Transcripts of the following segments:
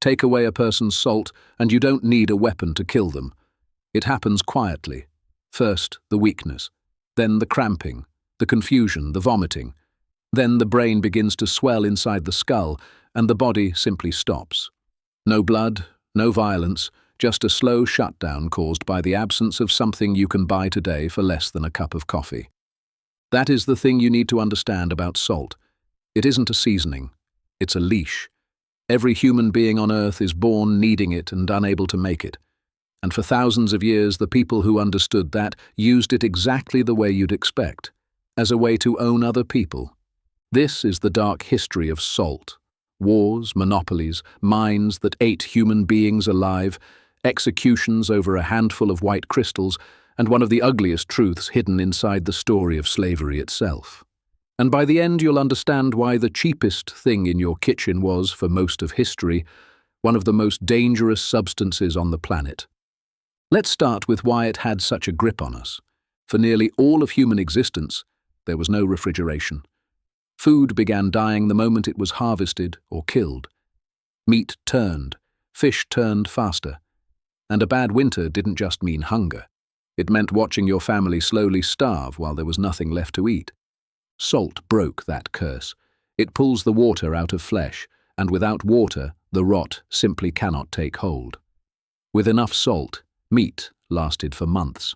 Take away a person's salt, and you don't need a weapon to kill them. It happens quietly. First, the weakness, then the cramping, the confusion, the vomiting. Then the brain begins to swell inside the skull, and the body simply stops. No blood, no violence, just a slow shutdown caused by the absence of something you can buy today for less than a cup of coffee. That is the thing you need to understand about salt. It isn't a seasoning. It's a leash. Every human being on Earth is born needing it and unable to make it. And for thousands of years, the people who understood that used it exactly the way you'd expect, as a way to own other people. This is the dark history of salt. Wars, monopolies, mines that ate human beings alive, executions over a handful of white crystals, and one of the ugliest truths hidden inside the story of slavery itself. And by the end, you'll understand why the cheapest thing in your kitchen was, for most of history, one of the most dangerous substances on the planet. Let's start with why it had such a grip on us. For nearly all of human existence, there was no refrigeration. Food began dying the moment it was harvested or killed. Meat turned, fish turned faster. And a bad winter didn't just mean hunger. It meant watching your family slowly starve while there was nothing left to eat. Salt broke that curse. It pulls the water out of flesh, and without water, the rot simply cannot take hold. With enough salt, meat lasted for months.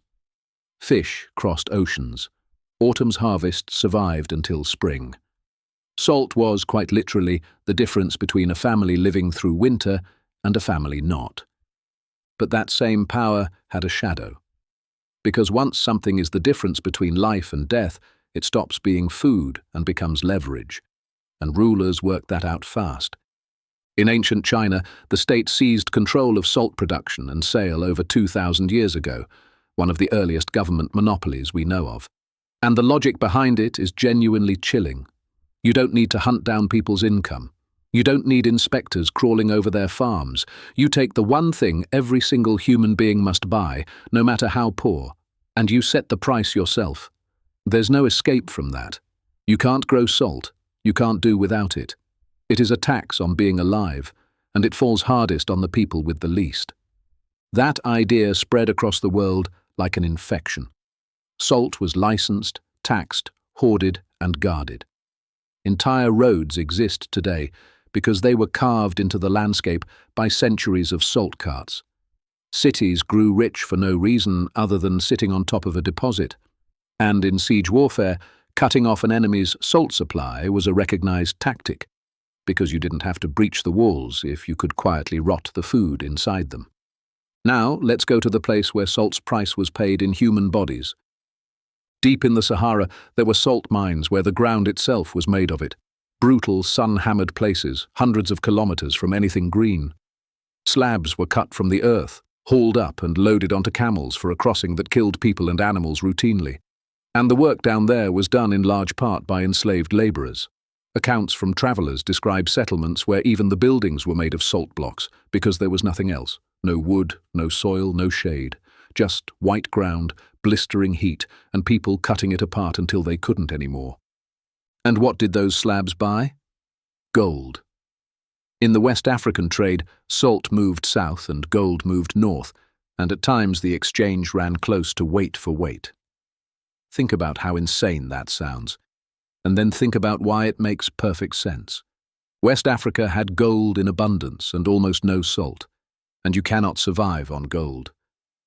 Fish crossed oceans. Autumn's harvest survived until spring. Salt was, quite literally, the difference between a family living through winter and a family not. But that same power had a shadow. Because once something is the difference between life and death, it stops being food and becomes leverage. And rulers worked that out fast. In ancient China, the state seized control of salt production and sale over 2,000 years ago, one of the earliest government monopolies we know of. And the logic behind it is genuinely chilling. You don't need to hunt down people's income. You don't need inspectors crawling over their farms. You take the one thing every single human being must buy, no matter how poor, and you set the price yourself. There's no escape from that. You can't grow salt. You can't do without it. It is a tax on being alive, and it falls hardest on the people with the least. That idea spread across the world like an infection. Salt was licensed, taxed, hoarded, and guarded. Entire roads exist today because they were carved into the landscape by centuries of salt carts. Cities grew rich for no reason other than sitting on top of a deposit. And in siege warfare, cutting off an enemy's salt supply was a recognized tactic, because you didn't have to breach the walls if you could quietly rot the food inside them. Now, let's go to the place where salt's price was paid in human bodies. Deep in the Sahara, there were salt mines where the ground itself was made of it. Brutal, sun-hammered places, hundreds of kilometers from anything green. Slabs were cut from the earth, hauled up and loaded onto camels for a crossing that killed people and animals routinely. And the work down there was done in large part by enslaved laborers. Accounts from travelers describe settlements where even the buildings were made of salt blocks because there was nothing else. No wood, no soil, no shade. Just white ground, blistering heat, and people cutting it apart until they couldn't anymore. And what did those slabs buy? Gold. In the West African trade, salt moved south and gold moved north, and at times the exchange ran close to weight for weight. Think about how insane that sounds, and then think about why it makes perfect sense. West Africa had gold in abundance and almost no salt, and you cannot survive on gold.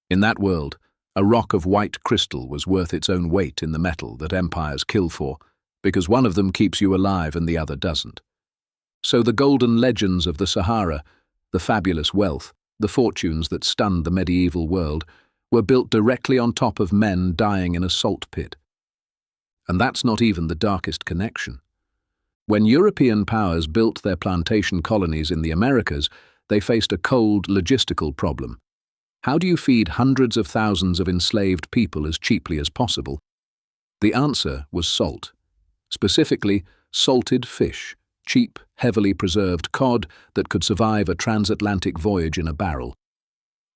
In that world, a rock of white crystal was worth its own weight in the metal that empires kill for, because one of them keeps you alive and the other doesn't. So the golden legends of the Sahara, the fabulous wealth, the fortunes that stunned the medieval world, were built directly on top of men dying in a salt pit. And that's not even the darkest connection. When European powers built their plantation colonies in the Americas, they faced a cold logistical problem. How do you feed hundreds of thousands of enslaved people as cheaply as possible? The answer was salt. Specifically, salted fish, cheap, heavily preserved cod that could survive a transatlantic voyage in a barrel.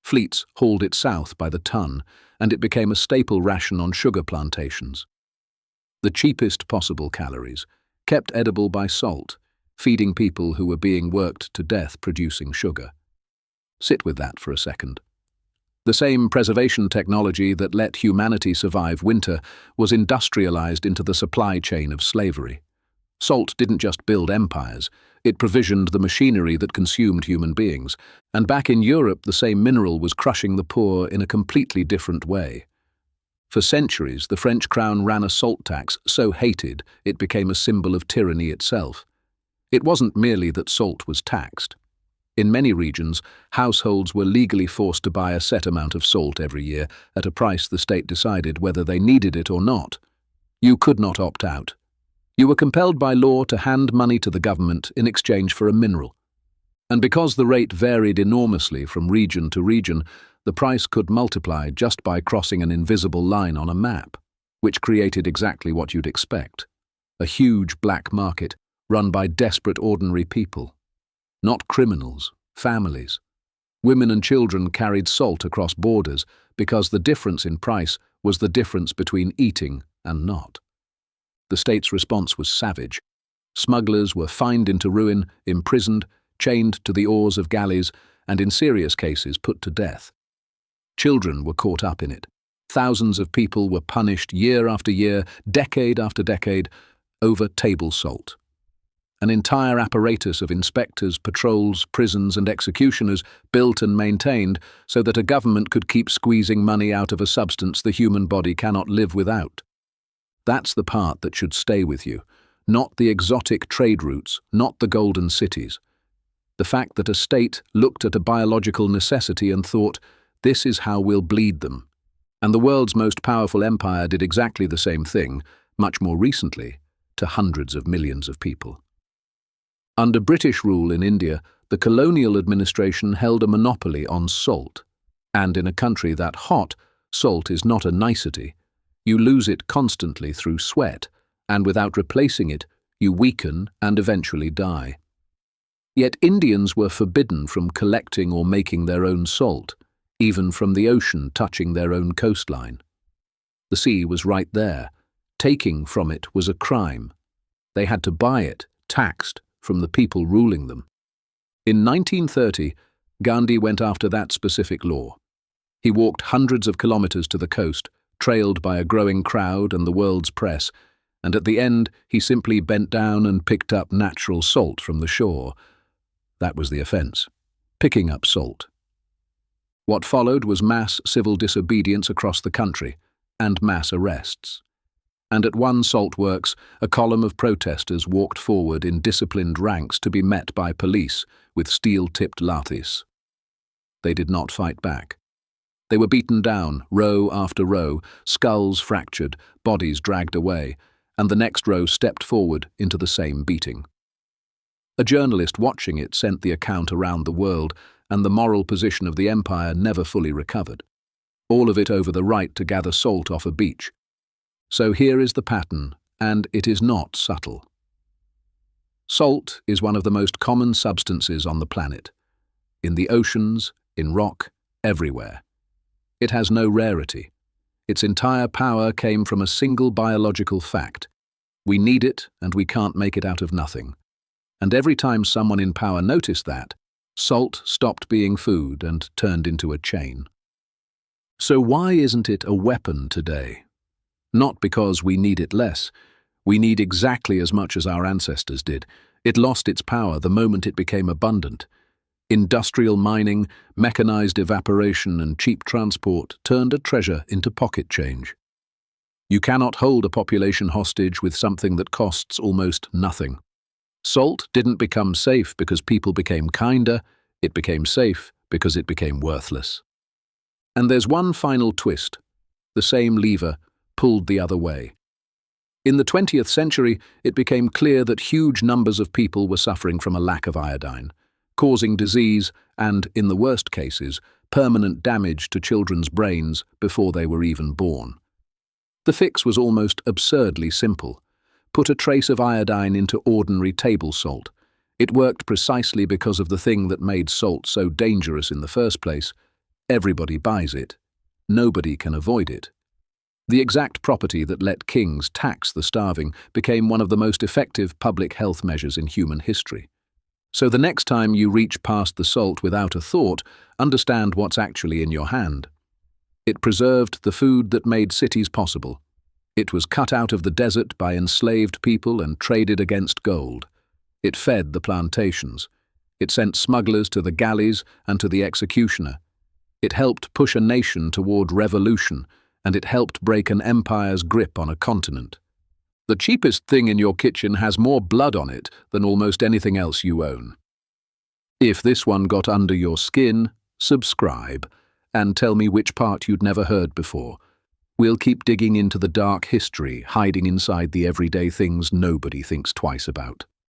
Fleets hauled it south by the ton, and it became a staple ration on sugar plantations. The cheapest possible calories, kept edible by salt, feeding people who were being worked to death producing sugar. Sit with that for a second. The same preservation technology that let humanity survive winter was industrialized into the supply chain of slavery. Salt didn't just build empires, it provisioned the machinery that consumed human beings. And back in Europe, the same mineral was crushing the poor in a completely different way. For centuries, the French crown ran a salt tax so hated it became a symbol of tyranny itself. It wasn't merely that salt was taxed. In many regions, households were legally forced to buy a set amount of salt every year at a price the state decided whether they needed it or not. You could not opt out. You were compelled by law to hand money to the government in exchange for a mineral. And because the rate varied enormously from region to region, the price could multiply just by crossing an invisible line on a map, which created exactly what you'd expect: a huge black market run by desperate ordinary people. Not criminals, families. Women and children carried salt across borders because the difference in price was the difference between eating and not. The state's response was savage. Smugglers were fined into ruin, imprisoned, chained to the oars of galleys, and in serious cases put to death. Children were caught up in it. Thousands of people were punished year after year, decade after decade, over table salt. An entire apparatus of inspectors, patrols, prisons, and executioners built and maintained so that a government could keep squeezing money out of a substance the human body cannot live without. That's the part that should stay with you, not the exotic trade routes, not the golden cities. The fact that a state looked at a biological necessity and thought, this is how we'll bleed them. And the world's most powerful empire did exactly the same thing, much more recently, to hundreds of millions of people. Under British rule in India, the colonial administration held a monopoly on salt. And in a country that hot, salt is not a nicety. You lose it constantly through sweat, and without replacing it, you weaken and eventually die. Yet Indians were forbidden from collecting or making their own salt, even from the ocean touching their own coastline. The sea was right there. Taking from it was a crime. They had to buy it, taxed, from the people ruling them. In 1930, Gandhi went after that specific law. He walked hundreds of kilometers to the coast, trailed by a growing crowd and the world's press, and at the end he simply bent down and picked up natural salt from the shore. That was the offense: picking up salt. What followed was mass civil disobedience across the country, and mass arrests. And at one salt works, a column of protesters walked forward in disciplined ranks to be met by police with steel-tipped lathis. They did not fight back. They were beaten down, row after row, skulls fractured, bodies dragged away, and the next row stepped forward into the same beating. A journalist watching it sent the account around the world, and the moral position of the empire never fully recovered. All of it over the right to gather salt off a beach. So here is the pattern, and it is not subtle. Salt is one of the most common substances on the planet. In the oceans, in rock, everywhere. It has no rarity. Its entire power came from a single biological fact. We need it, and we can't make it out of nothing. And every time someone in power noticed that, salt stopped being food and turned into a chain. So why isn't it a weapon today? Not because we need it less. We need exactly as much as our ancestors did. It lost its power the moment it became abundant. Industrial mining, mechanized evaporation, and cheap transport turned a treasure into pocket change. You cannot hold a population hostage with something that costs almost nothing. Salt didn't become safe because people became kinder. It became safe because it became worthless. And there's one final twist. The same lever pulled the other way. In the 20th century, it became clear that huge numbers of people were suffering from a lack of iodine, causing disease and, in the worst cases, permanent damage to children's brains before they were even born. The fix was almost absurdly simple. Put a trace of iodine into ordinary table salt. It worked precisely because of the thing that made salt so dangerous in the first place. Everybody buys it. Nobody can avoid it. The exact property that let kings tax the starving became one of the most effective public health measures in human history. So the next time you reach past the salt without a thought, understand what's actually in your hand. It preserved the food that made cities possible. It was cut out of the desert by enslaved people and traded against gold. It fed the plantations. It sent smugglers to the galleys and to the executioner. It helped push a nation toward revolution, and it helped break an empire's grip on a continent. The cheapest thing in your kitchen has more blood on it than almost anything else you own. If this one got under your skin, subscribe, and tell me which part you'd never heard before. We'll keep digging into the dark history, hiding inside the everyday things nobody thinks twice about.